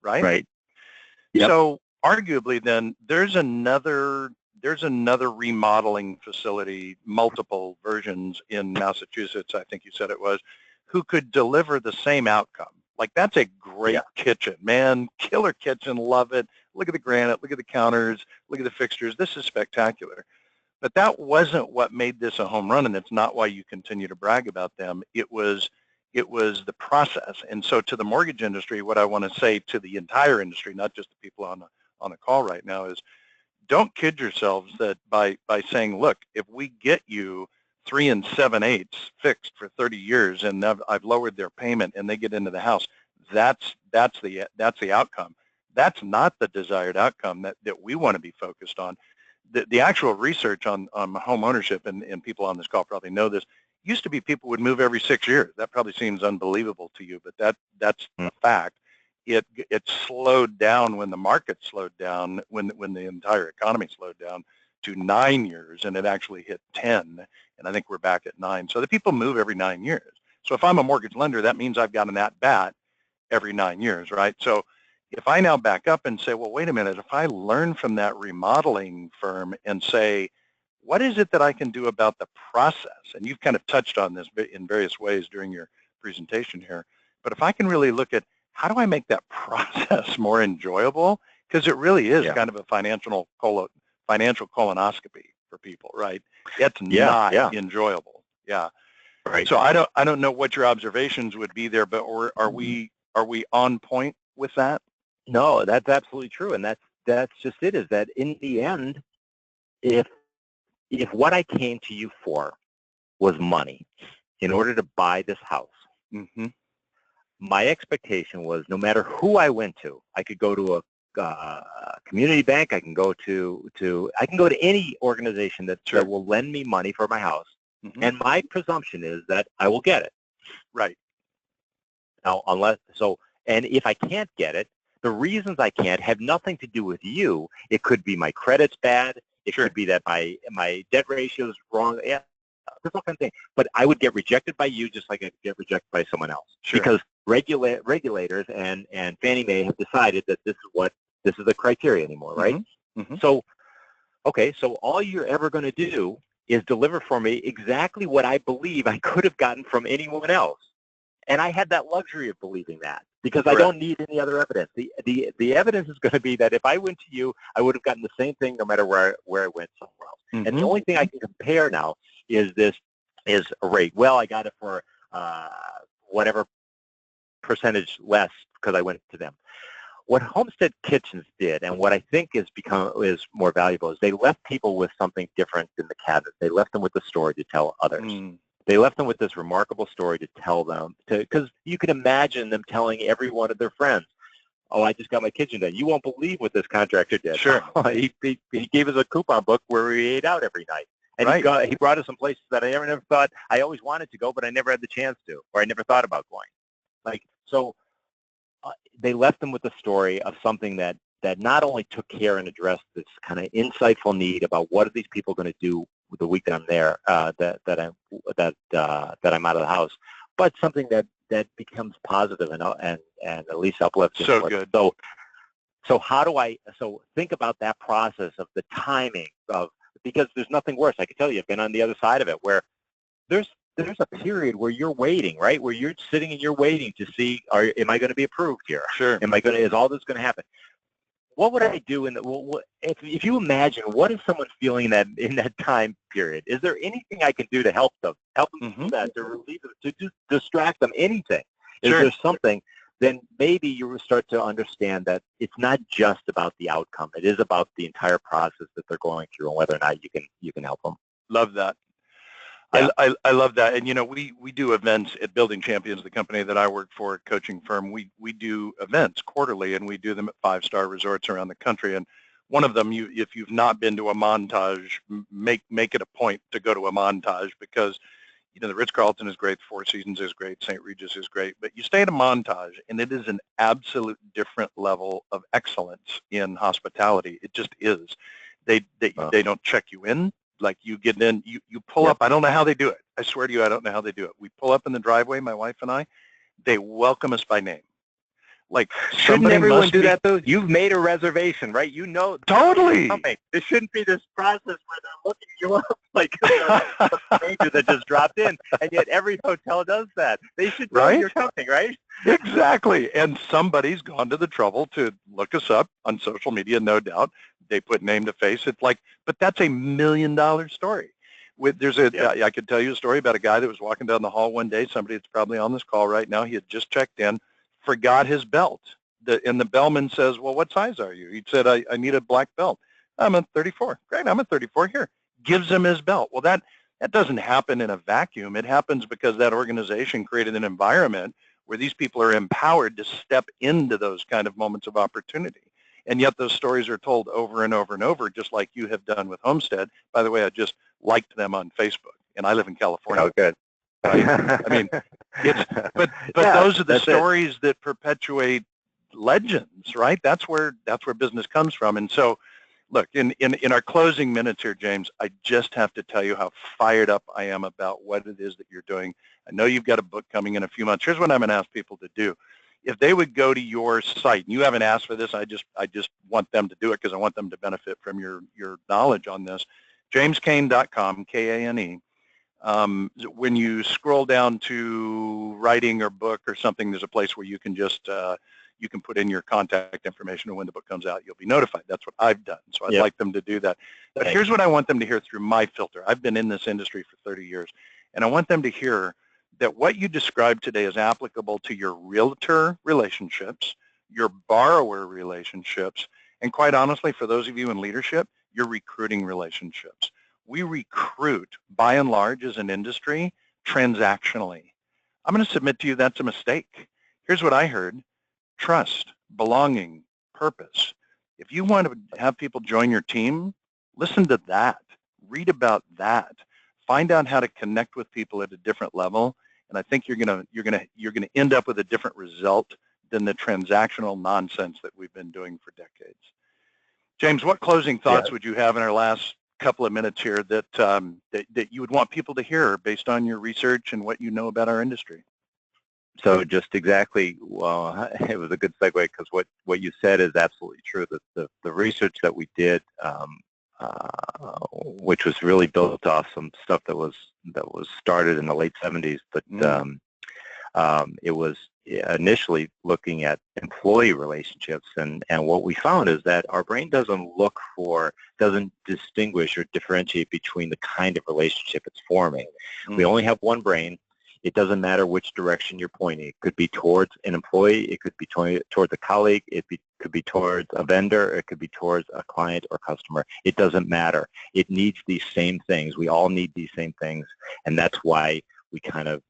right? Right. Yep. So arguably then there's another remodeling facility, multiple versions in Massachusetts, I think you said it was, who could deliver the same outcome. Like, that's a great kitchen, man, killer kitchen, love it. Look at the granite, look at the counters, look at the fixtures. This is spectacular. But that wasn't what made this a home run, and it's not why you continue to brag about them. It was the process. And so to the mortgage industry, what I want to say to the entire industry, not just the people on the call right now, is don't kid yourselves that by saying, look, if we get you 3 7/8 fixed for 30 years and I've lowered their payment and they get into the house, that's the outcome. That's not the desired outcome that we want to be focused on. The actual research on home ownership, and people on this call probably know this, used to be people would move every 6 years. That probably seems unbelievable to you, but that's a fact. It slowed down when the market slowed down, when the entire economy slowed down, to 9 years, and it actually hit 10, and I think we're back at 9. So the people move every 9 years. So if I'm a mortgage lender, that means I've got an at-bat every 9 years, right? So if I now back up and say, well, wait a minute, if I learn from that remodeling firm and say, what is it that I can do about the process? And you've kind of touched on this in various ways during your presentation here. But if I can really look at how do I make that process more enjoyable? Because it really is kind of a financial colonoscopy for people, right? It's not enjoyable. Yeah. Right. So I don't know what your observations would be there, but are we on point with that? No, that's absolutely true, and that's just it. Is that in the end, if what I came to you for was money in order to buy this house, my expectation was no matter who I went to, I could go to a community bank, I can go to any organization that will lend me money for my house, and my presumption is that I will get it. Right. Now, and if I can't get it, the reasons I can't have nothing to do with you. It could be my credit's bad. It could be that my debt ratio is wrong. Yeah, there's all kinds of things. But I would get rejected by you just like I could get rejected by someone else. Sure. Because regulators and Fannie Mae have decided that this is the criteria anymore, right? So, okay, so all you're ever going to do is deliver for me exactly what I believe I could have gotten from anyone else. And I had that luxury of believing that because I don't need any other evidence. The evidence is going to be that if I went to you, I would have gotten the same thing no matter where I went somewhere else. And the only thing I can compare now is a rate. Well, I got it for whatever percentage less because I went to them. What Homestead Kitchens did, and what I think is more valuable, is they left people with something different in the cabinet. They left them with the story to tell others. They left them with this remarkable story to tell them, because you can imagine them telling every one of their friends, oh, I just got my kitchen done. You won't believe what this contractor did. Sure. He gave us a coupon book where we ate out every night. And he brought us some places that I never thought, I always wanted to go, but I never had the chance to, or I never thought about going. So they left them with the story of something that not only took care and addressed this kind of insightful need about what are these people going to do the week that I'm there, that I'm out of the house, but something that becomes positive and at least uplifting. So good. So think about that process of the timing because there's nothing worse. I can tell you, I've been on the other side of it where there's a period where you're waiting, right? Where you're sitting and you're waiting to see, am I going to be approved here? Sure. Is all this going to happen? What would I do if you imagine what is someone feeling in that time period? Is there anything I can do to help them do that, to relieve them, to distract them, anything? Is there something? Then maybe you will start to understand that it's not just about the outcome. It is about the entire process that they're going through and whether or not you can help them. Love that. Yeah. I love that. And, we do events at Building Champions, the company that I work for, a coaching firm. We do events quarterly, and we do them at 5-star resorts around the country. And one of them, if you've not been to a Montage, make it a point to go to a Montage because, the Ritz-Carlton is great, the Four Seasons is great, St. Regis is great, but you stay at a Montage, and it is an absolute different level of excellence in hospitality. It just is. They don't check you in. Like you get in, you pull up. I don't know how they do it. I swear to you, I don't know how they do it. We pull up in the driveway, my wife and I. They welcome us by name. Like, Shouldn't somebody everyone must do be, that though? You've made a reservation, right? You know. Totally. There shouldn't be this process where they're looking you up like a stranger that just dropped in, and yet every hotel does that. They should know Right? you're coming, right? Exactly. And somebody's gone to the trouble to look us up on social media, no doubt. They put name to face. It's like, but that's $1 million story. I could tell you a story about a guy that was walking down the hall one day, somebody that's probably on this call right now. He had just checked in, forgot his belt. And the bellman says, well, what size are you? He said, I need a black belt. I'm a 34. Great, I'm a 34 here. Gives him his belt. Well, that doesn't happen in a vacuum. It happens because that organization created an environment where these people are empowered to step into those kind of moments of opportunity. And yet those stories are told over and over and over, just like you have done with Homestead. By the way, I just liked them on Facebook, and I live in California. Oh, good. Right? I mean, but yeah, those are the stories that perpetuate legends, right? That's where business comes from. And so, look, in our closing minutes here, James, I just have to tell you how fired up I am about what it is that you're doing. I know you've got a book coming in a few months. Here's what I'm going to ask people to do. If they would go to your site, and you haven't asked for this, I just want them to do it because I want them to benefit from your knowledge on this. JamesKaine.com, Kane. When you scroll down to writing or book or something, there's a place where you can just you can put in your contact information, and when the book comes out, you'll be notified. That's what I've done. So I'd like them to do that. But here's what I want them to hear through my filter. I've been in this industry for 30 years, and I want them to hear that what you described today is applicable to your realtor relationships, your borrower relationships, and quite honestly, for those of you in leadership, your recruiting relationships. We recruit, by and large, as an industry, transactionally. I'm going to submit to you that's a mistake. Here's what I heard. Trust, belonging, purpose. If you want to have people join your team, listen to that. Read about that. Find out how to connect with people at a different level, and I think you're going to end up with a different result than the transactional nonsense that we've been doing for decades. James, what closing thoughts would you have in our last couple of minutes here that that you would want people to hear based on your research and what you know about our industry? So just exactly, well, it was a good segue because what you said is absolutely true. The research that we did, which was really built off some stuff that was started in the late 70s, but it was initially looking at employee relationships, and what we found is that our brain doesn't distinguish or differentiate between the kind of relationship it's forming. We only have one brain. It doesn't matter which direction you're pointing. It could be towards an employee. It could be towards a colleague. It could be towards a vendor. It could be towards a client or customer. It doesn't matter. It needs these same things. We all need these same things, and that's why we kind of,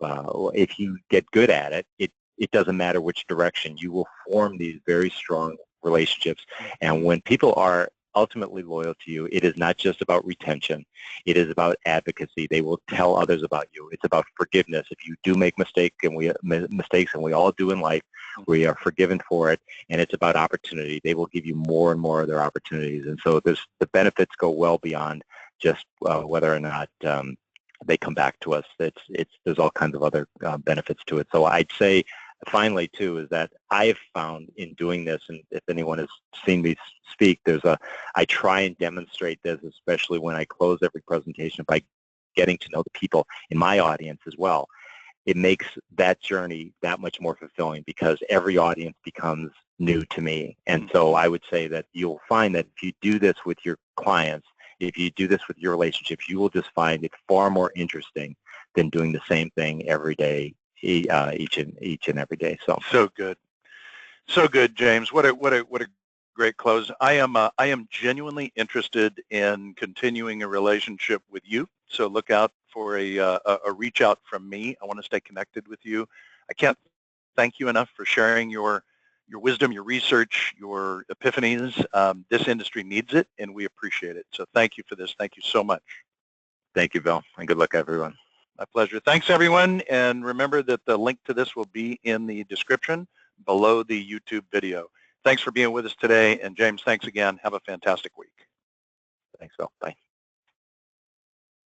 if you get good at it, it doesn't matter which direction. You will form these very strong relationships, and when people are ultimately loyal to you, it is not just about retention. It is about advocacy. They will tell others about you. It's about forgiveness. If you do make mistakes, and we all do in life, we are forgiven for it, and it's about opportunity. They will give you more and more of their opportunities, and so the benefits go well beyond just whether or not they come back to us. There's all kinds of other benefits to it. So I'd say, finally, too, is that I have found in doing this, and if anyone has seen me speak, I try and demonstrate this, especially when I close every presentation, by getting to know the people in my audience as well. It makes that journey that much more fulfilling because every audience becomes new to me. And so I would say that you'll find that if you do this with your clients, if you do this with your relationships, you will just find it far more interesting than doing the same thing every day, each and every day. So good, James. What a great close. I am genuinely interested in continuing a relationship with you. So look out for a reach out from me. I want to stay connected with you. I can't thank you enough for sharing your wisdom, your research, your epiphanies. This industry needs it, and we appreciate it. So thank you for this. Thank you so much. Thank you, Bill, and good luck, everyone. My pleasure. Thanks, everyone. And remember that the link to this will be in the description below the YouTube video. Thanks for being with us today. And James, thanks again. Have a fantastic week. Thanks, Bill. Bye.